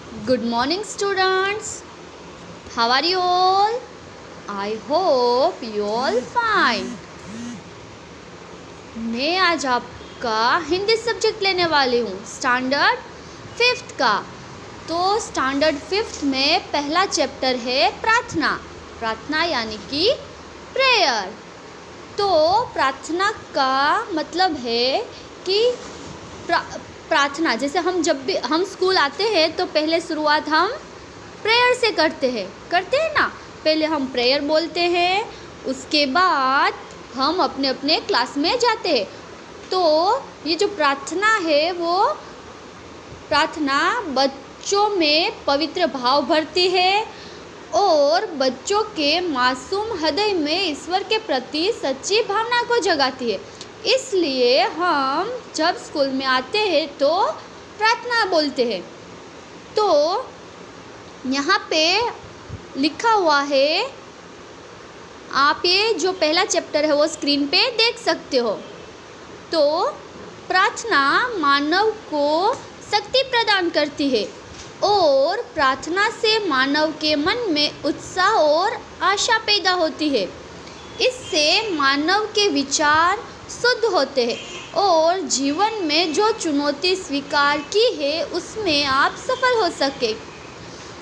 Good morning, students. How are you all? I hope you all fine. मैं आज आपका Hindi subject लेने वाली हूँ स्टैंडर्ड 5th का। तो स्टैंडर्ड 5th में पहला चैप्टर है प्रार्थना। प्रार्थना यानी कि प्रेयर। तो प्रार्थना का मतलब है कि प्रार्थना, जैसे हम जब भी हम स्कूल आते हैं तो पहले शुरुआत हम प्रेयर से करते हैं ना। पहले हम प्रेयर बोलते हैं, उसके बाद हम अपने अपने क्लास में जाते हैं। तो ये जो प्रार्थना है वो प्रार्थना बच्चों में पवित्र भाव भरती है और बच्चों के मासूम हृदय में ईश्वर के प्रति सच्ची भावना को जगाती है। इसलिए हम जब स्कूल में आते हैं तो प्रार्थना बोलते हैं। तो यहाँ पे लिखा हुआ है, आप ये जो पहला चैप्टर है वो स्क्रीन पे देख सकते हो। तो प्रार्थना मानव को शक्ति प्रदान करती है और प्रार्थना से मानव के मन में उत्साह और आशा पैदा होती है। इससे मानव के विचार शुद्ध होते हैं और जीवन में जो चुनौती स्वीकार की है उसमें आप सफल हो सके।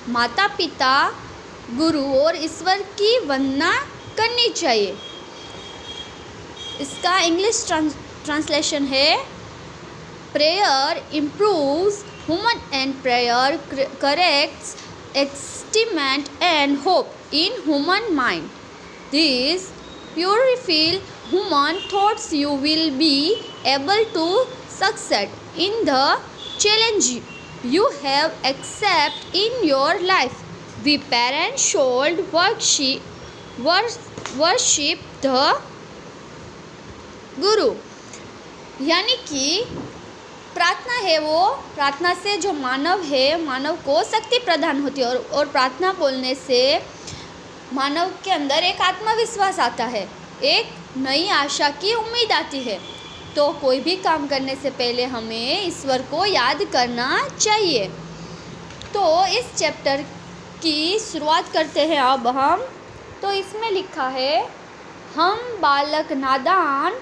माता पिता, गुरु और ईश्वर की वंदना करनी चाहिए। इसका इंग्लिश ट्रांसलेशन है, prayer improves human and prayer corrects estimate and hope in human mind. This purify human thoughts. You will be able to succeed in the challenge you have accept in your life. We parents should worship the गुरु। यानी कि प्रार्थना है वो, प्रार्थना से जो मानव है, मानव को शक्ति प्रदान होती है और प्रार्थना बोलने से मानव के अंदर एक आत्मविश्वास आता है, एक नई आशा की उम्मीद आती है। तो कोई भी काम करने से पहले हमें ईश्वर को याद करना चाहिए। तो इस चैप्टर की शुरुआत करते हैं अब हम। तो इसमें लिखा है, हम बालक नादान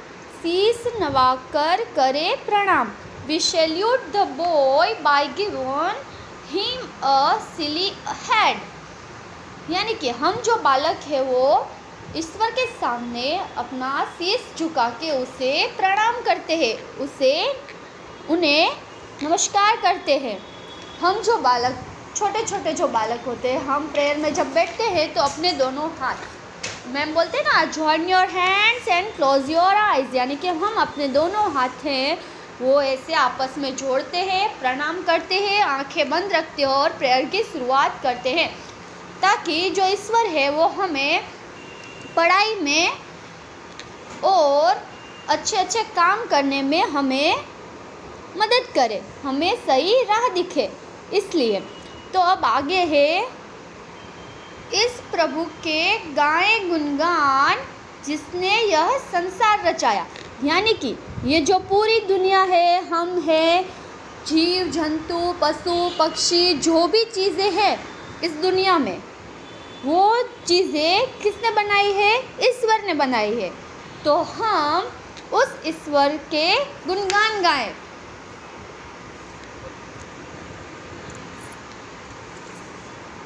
शीश नवाकर करे प्रणाम। We salute the boy by giving him a silly head. यानी कि हम जो बालक है वो ईश्वर के सामने अपना शीश झुका के उसे प्रणाम करते हैं, उन्हें नमस्कार करते हैं। हम जो बालक, छोटे छोटे जो बालक होते हैं, हम प्रेयर में जब बैठते हैं तो अपने दोनों हाथ, मैम बोलते हैं ना, join your hands and close your eyes, यानी कि हम अपने दोनों हाथ हैं वो ऐसे आपस में जोड़ते हैं, प्रणाम करते हैं, आंखें बंद रखते हैं और प्रेयर की शुरुआत करते हैं, ताकि जो ईश्वर है वो हमें पढ़ाई में और अच्छे अच्छे काम करने में हमें मदद करे, हमें सही राह दिखे। इसलिए तो अब आगे है, इस प्रभु के गाए गुणगान जिसने यह संसार रचाया। यानी कि ये जो पूरी दुनिया है, हम हैं, जीव जंतु पशु पक्षी, जो भी चीज़ें हैं इस दुनिया में, वो चीज़ें किसने बनाई है? ईश्वर ने बनाई है। तो हम उस ईश्वर के गुणगान गाएं।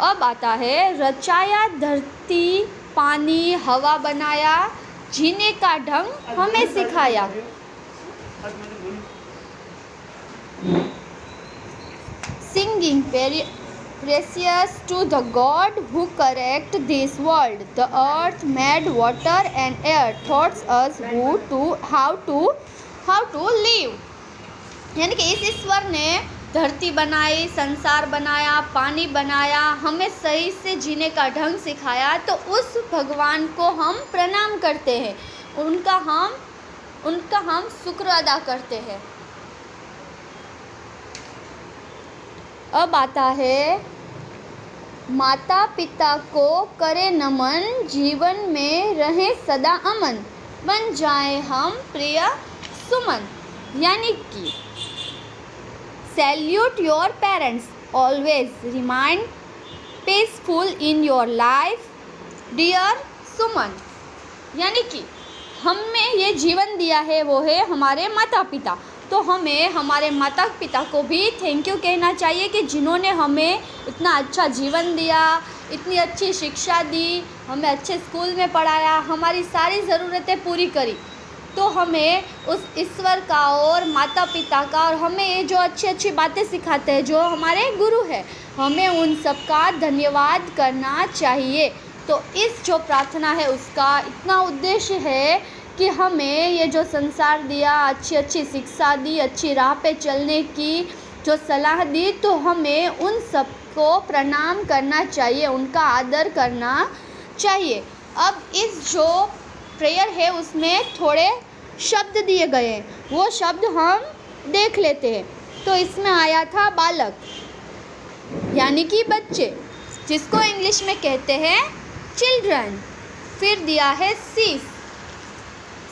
अब आता है, रचाया धरती पानी हवा बनाया, जीने का ढंग हमें सिखाया। Singing praises to the God who correct this world. The earth made water and air, taught us how to live. यानी कि इस ईश्वर ने धरती बनाई, संसार बनाया, पानी बनाया, हमें सही से जीने का ढंग सिखाया। तो उस भगवान को हम प्रणाम करते हैं, उनका हम शुक्र अदा करते हैं। अब आता है, माता पिता को करे नमन, जीवन में रहे सदा अमन, बन जाए हम प्रिय सुमन। यानी कि salute your parents, always remain peaceful in your life, dear सुमन। यानी कि हमें ये जीवन दिया है वो है हमारे माता पिता, तो हमें हमारे माता पिता को भी थैंक यू कहना चाहिए कि जिन्होंने हमें इतना अच्छा जीवन दिया, इतनी अच्छी शिक्षा दी, हमें अच्छे स्कूल में पढ़ाया, हमारी सारी ज़रूरतें पूरी करी। तो हमें उस ईश्वर का और माता पिता का और हमें ये जो अच्छी अच्छी बातें सिखाते हैं, जो हमारे गुरु हैं, हमें उन सब का धन्यवाद करना चाहिए। तो इस जो प्रार्थना है उसका इतना उद्देश्य है कि हमें ये जो संसार दिया, अच्छी अच्छी शिक्षा दी, अच्छी राह पे चलने की जो सलाह दी, तो हमें उन सबको प्रणाम करना चाहिए, उनका आदर करना चाहिए। अब इस जो प्रेयर है उसमें थोड़े शब्द दिए गए हैं, वो शब्द हम देख लेते हैं। तो इसमें आया था बालक यानी कि बच्चे, जिसको इंग्लिश में कहते हैं चिल्ड्रन। फिर दिया है शीश,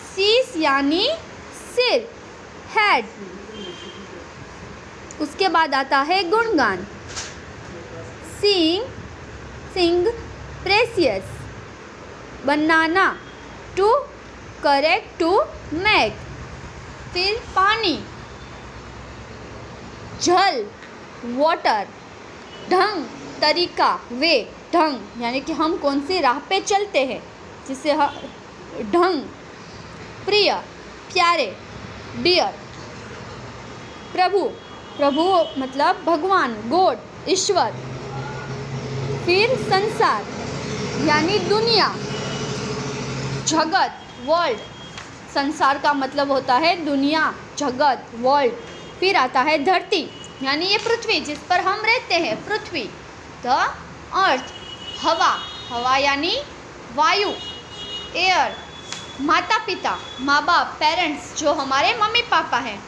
शीश यानी सिर, हेड। उसके बाद आता है गुणगान, सिंग प्रेसियस, बनाना टू करेक्ट टू मेक। फिर पानी, जल वाटर, ढंग तरीका वे, ढंग यानी कि हम कौन सी राह पे चलते हैं, जिसे ढंग। प्रिय प्यारे, डियर। प्रभु मतलब भगवान, गॉड ईश्वर। फिर संसार यानी दुनिया, जगत वर्ल्ड। संसार का मतलब होता है दुनिया, जगत, वर्ल्ड। फिर आता है धरती यानी ये पृथ्वी जिस पर हम रहते हैं, पृथ्वी, द अर्थ। हवा यानी वायु, एयर। माता पिता, माँ बाप, पेरेंट्स जो हमारे मम्मी पापा हैं।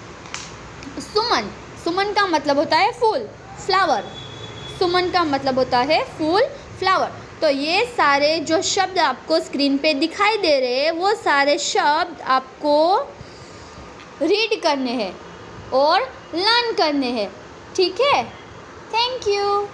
सुमन का मतलब होता है फूल, फ्लावर। सुमन का मतलब होता है फूल, फ्लावर। तो ये सारे जो शब्द आपको स्क्रीन पे दिखाई दे रहे हैं, वो सारे शब्द आपको रीड करने हैं और लर्न करने हैं। ठीक है, थैंक यू।